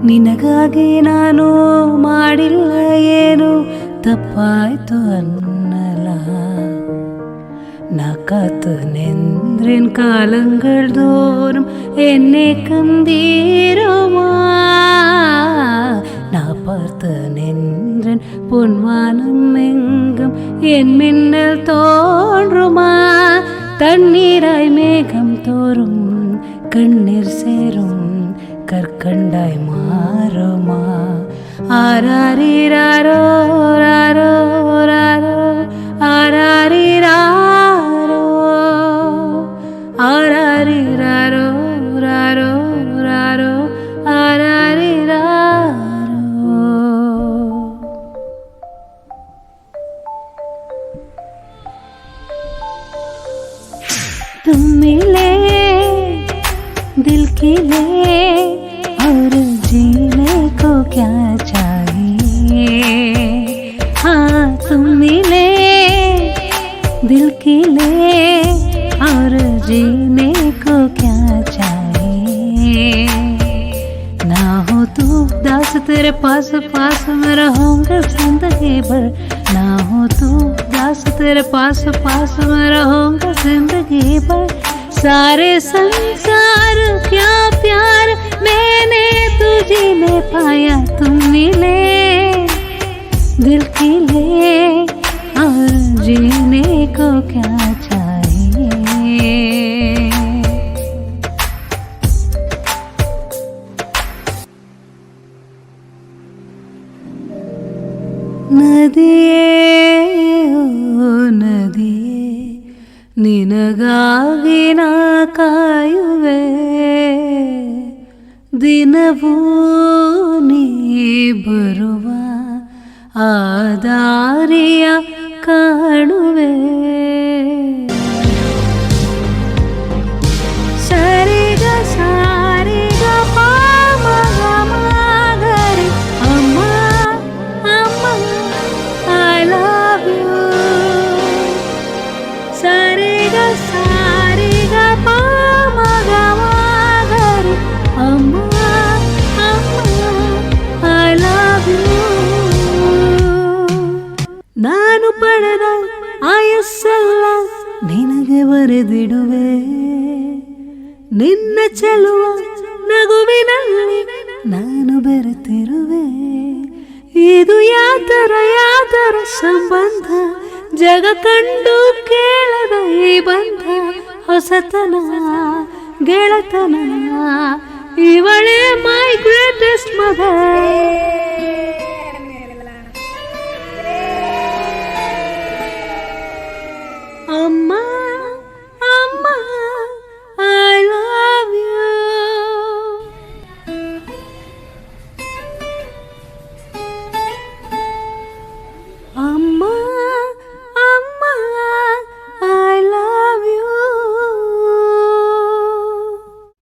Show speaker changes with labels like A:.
A: ನಿನಗಾಗಿ ನಾನು ಮಾಡಿಲ್ಲ ಏನು ತಪ್ಪಾಯ್ತು ಅನ್ನಲ நான் காத்து நின்றேன் காலங்கள் தோறும் என்னை கந்தீருமா நான் பார்த்து நின்றேன் பொன்வானம் எங்கும் என் மின்னல் தோன்றுமா தண்ணீராய் மேகம் தோறும் கண்ணீர் சேரும் கற்கண்டாய் மாறுமா ஆராரிராரோ ராரோ ராரோ ஆராரிராரோ ஆராரிராரோ ராரோ ராரோ ஆராரிராரோ तुम मिले दिल की ले और जीने को क्या चाहिए हाँ तुम मिले दिल की ले और जीने को क्या चाहिए ना हो तू दास तेरे पास पास में रहूंगा जिंदगी भर ना हो तू दास तेरे पास पास में रहूंगा जिंदगी भर सारे संसार क्या प्यार मैंने तुझी में पाया तुम मिले दिल की ले और जीने को क्या चाहिए ನದಿಯೇ ಓ ನದಿಯೇ ನಿನಗಾಗಿ ನಾ ಕಾಯುವೆ ದಿನವೂ ನೀ ಬರುವ ಆ ದಾರಿಯ ಕಾಣುವೆ ಸರಿಗ ಸಾರಿಗ ಪಾಮಗ ಮಾಗರಿ ಅಮ್ಮ ಅಮ್ಮ ಐ ಲವ್ ಯು ಸರಿಗ ಸಾರಿಗ ಪಾಮಗ ಮಾಗರಿ ಅಮ್ಮ ಅಮ್ಮ ಐ ಲವ್ ಯು ನಾನು ಪಡೆದ ಆಯಸ್ಸಲ್ಲ ನಿನಗೆ ಬರೆದಿಡುವೆ ನಿನ್ನ ಚೆಲುವ ನಗುವಿನಲ್ಲಿ ನಾನು ಬೆರೆತಿರುವೆ ಇದು ಯಾತರ ಸಂಬಂಧ ಜಗ ಕಂಡು ಕೇಳದ ಈ ಬಂಧ ಹೊಸತನ ಗೆಳತನ ಇವಳೇ ಮೈ ಗ್ರೇಟೆಸ್ಟ್ ಮದರ್